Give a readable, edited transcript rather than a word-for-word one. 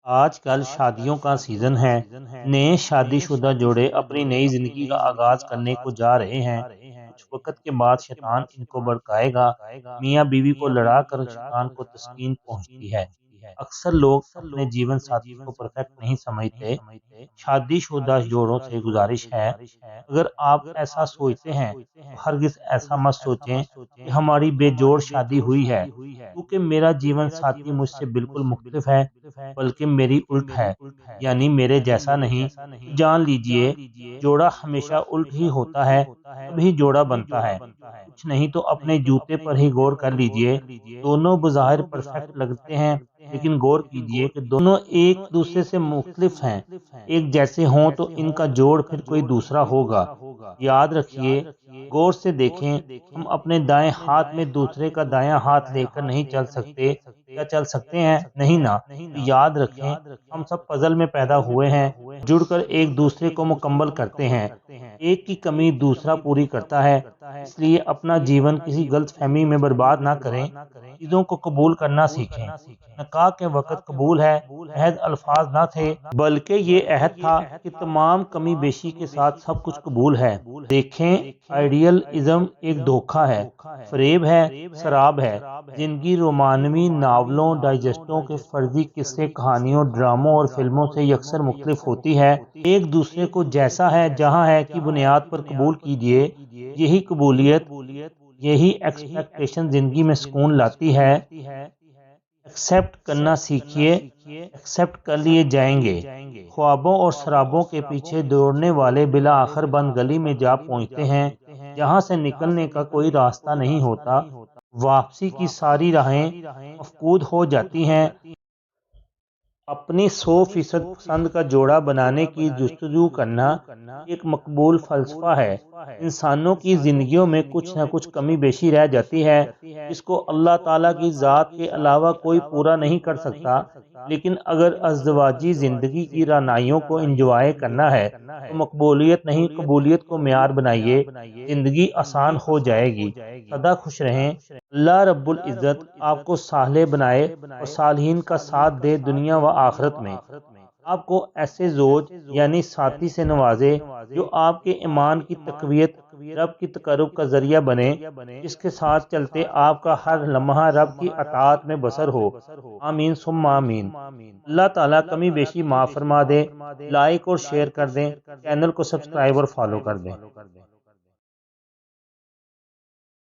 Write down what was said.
آج کل شادیوں کا سیزن ہے۔ نئے شادی شدہ جوڑے اپنی نئی زندگی کا آغاز کرنے کو جا رہے ہیں۔ کچھ وقت کے بعد شیطان ان کو بھڑکائے گا۔ میاں بیوی کو لڑا کر شیطان کو تسکین پہنچتی ہے۔ اکثر لوگ اپنے جیون ساتھی کو پرفیکٹ نہیں سمجھتے۔ شادی شدہ جوڑوں سے گزارش ہے، اگر آپ ایسا سوچتے ہیں تو ہرگز ایسا مت سوچیں کہ ہماری بے جوڑ شادی ہوئی ہے، کیونکہ میرا جیون ساتھی مجھ سے بالکل مختلف ہے، بلکہ میری الٹ ہے، یعنی میرے جیسا نہیں۔ جان لیجئے، جوڑا ہمیشہ الٹ ہی ہوتا ہے، تبھی جوڑا بنتا ہے۔ کچھ نہیں تو اپنے جوتے پر ہی غور کر لیجئے، دونوں بظاہر پرفیکٹ لگتے ہیں، لیکن غور کیجئے کہ دونوں ایک دوسرے سے مختلف ہیں۔ ایک جیسے ہوں تو ان کا جوڑ پھر کوئی دوسرا ہوگا۔ یاد رکھیے، غور سے دیکھیں، ہم اپنے دائیں ہاتھ میں دوسرے کا دایاں ہاتھ لے کر نہیں چل سکتے۔ کیا چل سکتے ہیں؟ نہیں نا۔ یاد رکھیں، ہم سب پزل میں پیدا ہوئے ہیں، جڑ کر ایک دوسرے کو مکمل کرتے ہیں۔ ایک کی کمی دوسرا پوری کرتا ہے۔ اس لیے اپنا جیون کسی غلط فہمی میں برباد نہ کریں، چیزوں کو قبول کرنا سیکھیں۔ نکاح کے وقت قبول ہے محض الفاظ نہ تھے، بلکہ یہ عہد تھا کہ تمام کمی بیشی کے ساتھ سب کچھ قبول ہے۔ دیکھیں، آئیڈیل ازم ایک دھوکہ ہے، فریب ہے، سراب ہے۔ زندگی رومانوی ناولوں، ڈائجسٹوں کے فرضی قصے، کہانیوں، ڈراموں اور فلموں سے یکسر مختلف ہوتی ہے۔ ایک دوسرے کو جیسا ہے جہاں ہے کی بنیاد پر قبول کیجئے۔ یہی قبولیت، یہی ایکسپیکٹیشن زندگی میں سکون لاتی ہے۔ ایکسپٹ کرنا سیکھیے، ایکسپٹ کر لیے جائیں گے۔ خوابوں اور سرابوں کے پیچھے دوڑنے والے بالآخر بند گلی میں جا پہنچتے ہیں، جہاں سے نکلنے کا کوئی راستہ نہیں ہوتا۔ واپسی کی ساری راہیں مفقود ہو جاتی ہیں۔ اپنی 100% پسند کا جوڑا بنانے کی جستجو کرنا ایک مقبول فلسفہ ہے۔ انسانوں کی زندگیوں میں کچھ نہ کچھ کمی بیشی رہ جاتی ہے، جس کو اللہ تعالیٰ کی ذات کے علاوہ کوئی پورا نہیں کر سکتا۔ لیکن اگر ازدواجی زندگی کی رعنائیوں کو انجوائے کرنا ہے تو مقبولیت نہیں، قبولیت کو معیار بنائیے، زندگی آسان ہو جائے گی۔ سدا خوش رہیں۔ اللہ رب العزت آپ کو صالح بنائے اور صالحین کا ساتھ دے دنیا و آخرت میں۔ آپ کو ایسے زوج یعنی ساتھی سے نوازے جو آپ کے ایمان کی تقویت، رب کی تقرب کا ذریعہ بنے، جس کے ساتھ چلتے آپ کا ہر لمحہ رب کی اطاعت میں بسر ہو۔ آمین ثم آمین۔ اللہ تعالیٰ کمی بیشی معاف فرما دے۔ لائک اور شیئر کر دیں، چینل کو سبسکرائب اور فالو کر دیں۔